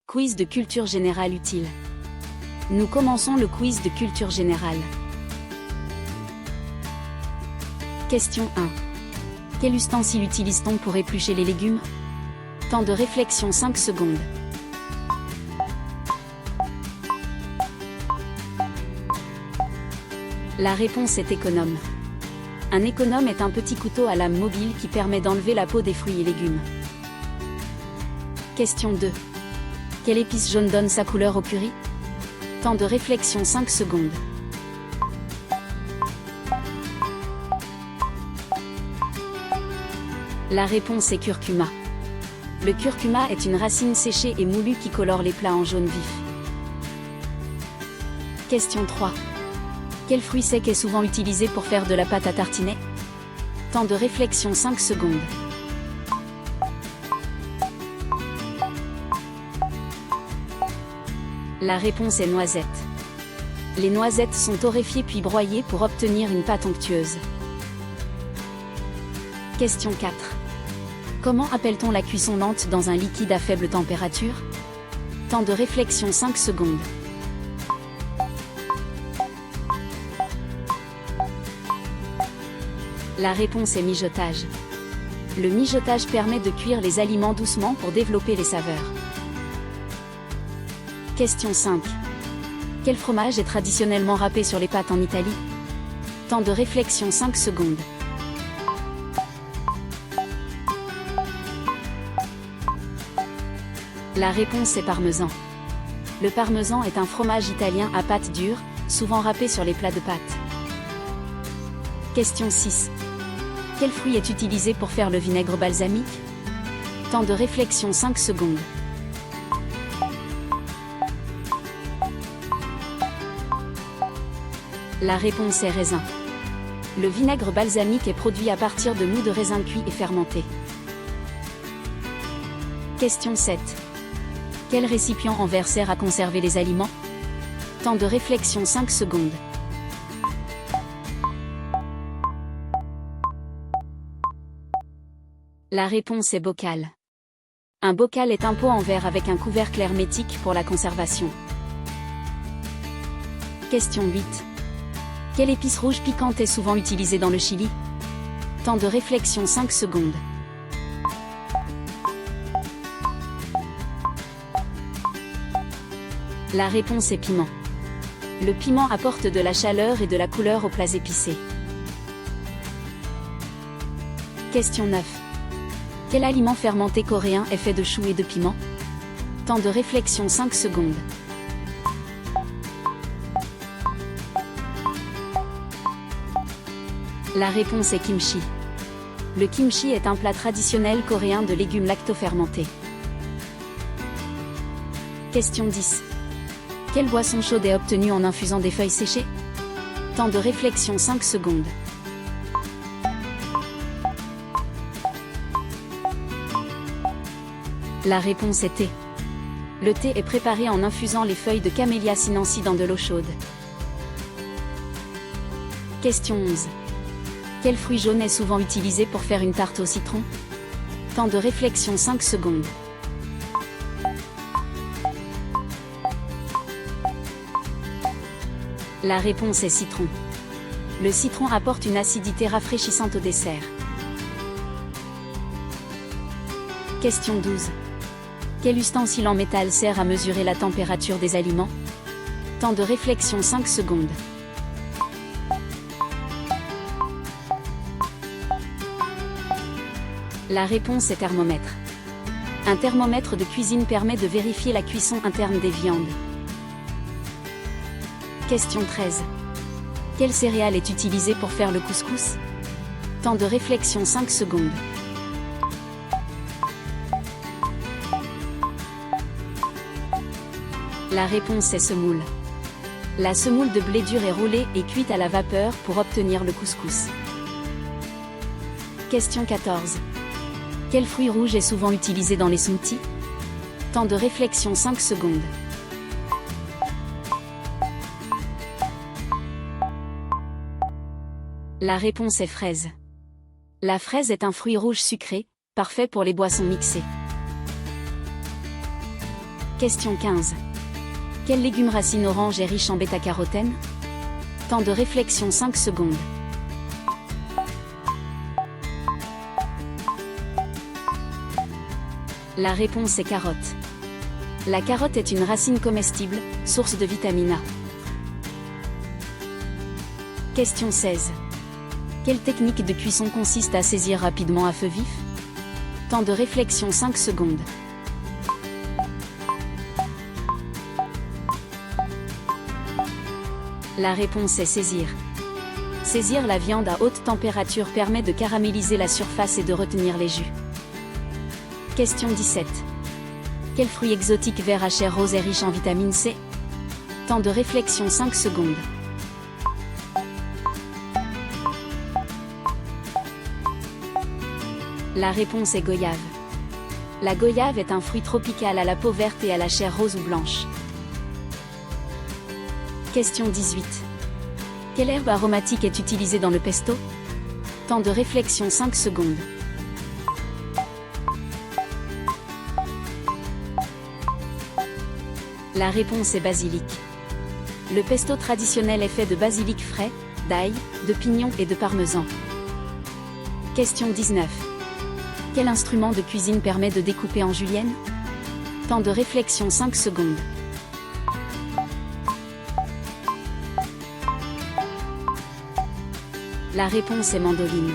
Quiz de culture générale utile. Nous commençons le quiz de culture générale. Question 1. Quel ustensile utilise-t-on pour éplucher les légumes? Temps de réflexion 5 secondes. La réponse est économe. Un économe est un petit couteau à lame mobile qui permet d'enlever la peau des fruits et légumes. Question 2. Quelle épice jaune donne sa couleur au curry? Temps de réflexion 5 secondes. La réponse est curcuma. Le curcuma est une racine séchée et moulue qui colore les plats en jaune vif. Question 3. Quel fruit sec est souvent utilisé pour faire de la pâte à tartiner? Temps de réflexion 5 secondes. La réponse est noisette. Les noisettes sont torréfiées puis broyées pour obtenir une pâte onctueuse. Question 4. Comment appelle-t-on la cuisson lente dans un liquide à faible température? Temps de réflexion 5 secondes. La réponse est mijotage. Le mijotage permet de cuire les aliments doucement pour développer les saveurs. Question 5. Quel fromage est traditionnellement râpé sur les pâtes en Italie? Temps de réflexion 5 secondes. La réponse est parmesan. Le parmesan est un fromage italien à pâte dure, souvent râpé sur les plats de pâtes. Question 6. Quel fruit est utilisé pour faire le vinaigre balsamique? Temps de réflexion 5 secondes. La réponse est raisin. Le vinaigre balsamique est produit à partir de mou de raisin cuit et fermenté. Question 7. Quel récipient en verre sert à conserver les aliments? Temps de réflexion 5 secondes. La réponse est bocal. Un bocal est un pot en verre avec un couvercle hermétique pour la conservation. Question 8. Quelle épice rouge piquante est souvent utilisée dans le chili? Temps de réflexion 5 secondes. La réponse est piment. Le piment apporte de la chaleur et de la couleur aux plats épicés. Question 9. Quel aliment fermenté coréen est fait de choux et de piment? Temps de réflexion 5 secondes. La réponse est kimchi. Le kimchi est un plat traditionnel coréen de légumes lactofermentés. Question 10. Quelle boisson chaude est obtenue en infusant des feuilles séchées? Temps de réflexion 5 secondes. La réponse est thé. Le thé est préparé en infusant les feuilles de Camellia sinensis dans de l'eau chaude. Question 11. Quel fruit jaune est souvent utilisé pour faire une tarte au citron? Temps de réflexion 5 secondes. La réponse est citron. Le citron apporte une acidité rafraîchissante au dessert. Question 12. Quel ustensile en métal sert à mesurer la température des aliments? Temps de réflexion 5 secondes. La réponse est thermomètre. Un thermomètre de cuisine permet de vérifier la cuisson interne des viandes. Question 13. Quelle céréale est utilisée pour faire le couscous? Temps de réflexion 5 secondes. La réponse est semoule. La semoule de blé dur est roulée et cuite à la vapeur pour obtenir le couscous. Question 14. Quel fruit rouge est souvent utilisé dans les smoothies? Temps de réflexion 5 secondes. La réponse est fraise. La fraise est un fruit rouge sucré, parfait pour les boissons mixées. Question 15. Quel légume racine orange est riche en bêta-carotène? Temps de réflexion 5 secondes. La réponse est carotte. La carotte est une racine comestible, source de vitamine A. Question 16. Quelle technique de cuisson consiste à saisir rapidement à feu vif? Temps de réflexion 5 secondes. La réponse est saisir. Saisir la viande à haute température permet de caraméliser la surface et de retenir les jus. Question 17. Quel fruit exotique vert à chair rose est riche en vitamine C? Temps de réflexion 5 secondes. La réponse est goyave. La goyave est un fruit tropical à la peau verte et à la chair rose ou blanche. Question 18. Quelle herbe aromatique est utilisée dans le pesto? Temps de réflexion 5 secondes. La réponse est basilic. Le pesto traditionnel est fait de basilic frais, d'ail, de pignon et de parmesan. Question 19. Quel instrument de cuisine permet de découper en julienne? Temps de réflexion 5 secondes. La réponse est mandoline.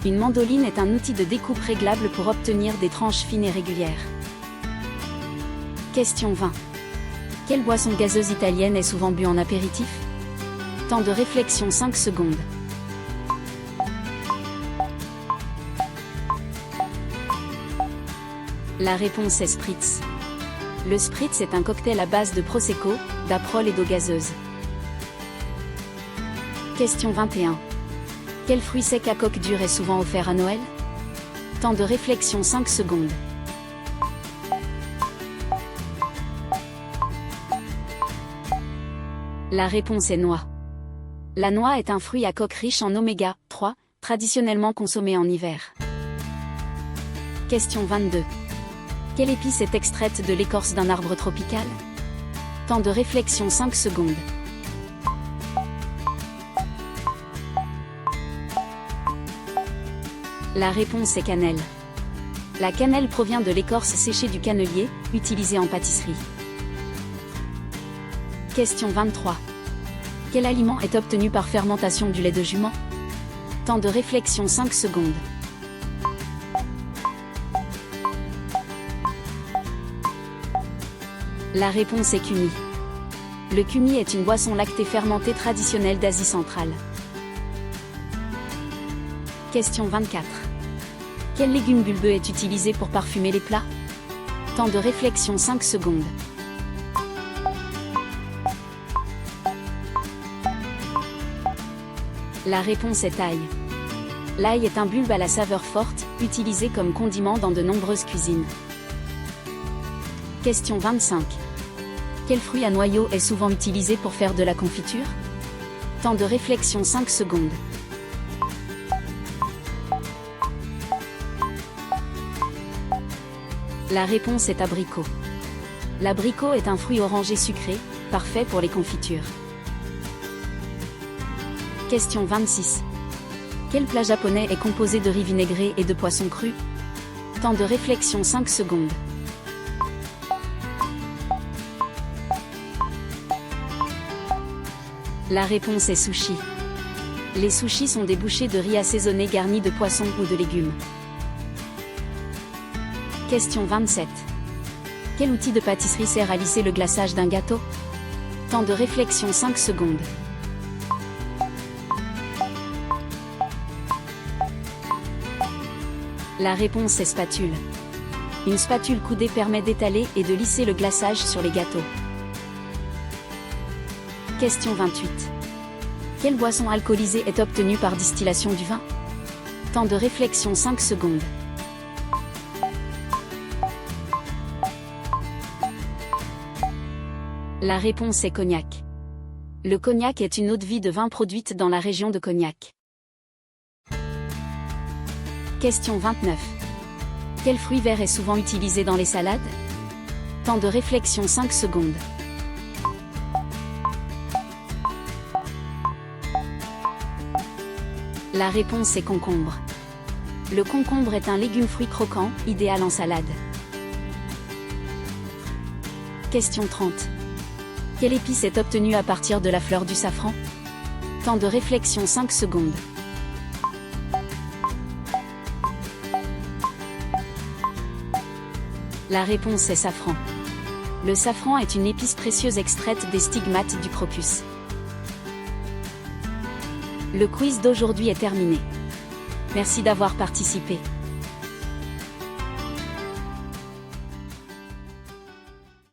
Une mandoline est un outil de découpe réglable pour obtenir des tranches fines et régulières. Question 20. Quelle boisson gazeuse italienne est souvent bue en apéritif? Temps de réflexion 5 secondes. La réponse est spritz. Le spritz est un cocktail à base de prosecco, d'aprol et d'eau gazeuse. Question 21. Quel fruit sec à coque dure est souvent offert à Noël? Temps de réflexion 5 secondes. La réponse est noix. La noix est un fruit à coque riche en oméga 3, traditionnellement consommé en hiver. Question 22. Quelle épice est extraite de l'écorce d'un arbre tropical? Temps de réflexion 5 secondes. La réponse est cannelle. La cannelle provient de l'écorce séchée du cannelier, utilisée en pâtisserie. Question 23. Quel aliment est obtenu par fermentation du lait de jument? Temps de réflexion 5 secondes. La réponse est cumi. Le cumi est une boisson lactée fermentée traditionnelle d'Asie centrale. Question 24. Quel légume bulbeux est utilisé pour parfumer les plats? Temps de réflexion 5 secondes. La réponse est ail. L'ail est un bulbe à la saveur forte, utilisé comme condiment dans de nombreuses cuisines. Question 25. Quel fruit à noyau est souvent utilisé pour faire de la confiture? Temps de réflexion 5 secondes. La réponse est abricot. L'abricot est un fruit orangé sucré, parfait pour les confitures. Question 26. Quel plat japonais est composé de riz vinaigré et de poisson cru? Temps de réflexion 5 secondes. La réponse est sushi. Les sushis sont des bouchées de riz assaisonnées garnies de poissons ou de légumes. Question 27. Quel outil de pâtisserie sert à lisser le glaçage d'un gâteau? Temps de réflexion 5 secondes. La réponse est spatule. Une spatule coudée permet d'étaler et de lisser le glaçage sur les gâteaux. Question 28. Quelle boisson alcoolisée est obtenue par distillation du vin? Temps de réflexion 5 secondes. La réponse est cognac. Le cognac est une eau-de-vie de vin produite dans la région de Cognac. Question 29. Quel fruit vert est souvent utilisé dans les salades? Temps de réflexion 5 secondes. La réponse est concombre. Le concombre est un légume-fruit croquant, idéal en salade. Question 30. Quelle épice est obtenue à partir de la fleur du safran? Temps de réflexion 5 secondes. La réponse est safran. Le safran est une épice précieuse extraite des stigmates du crocus. Le quiz d'aujourd'hui est terminé. Merci d'avoir participé.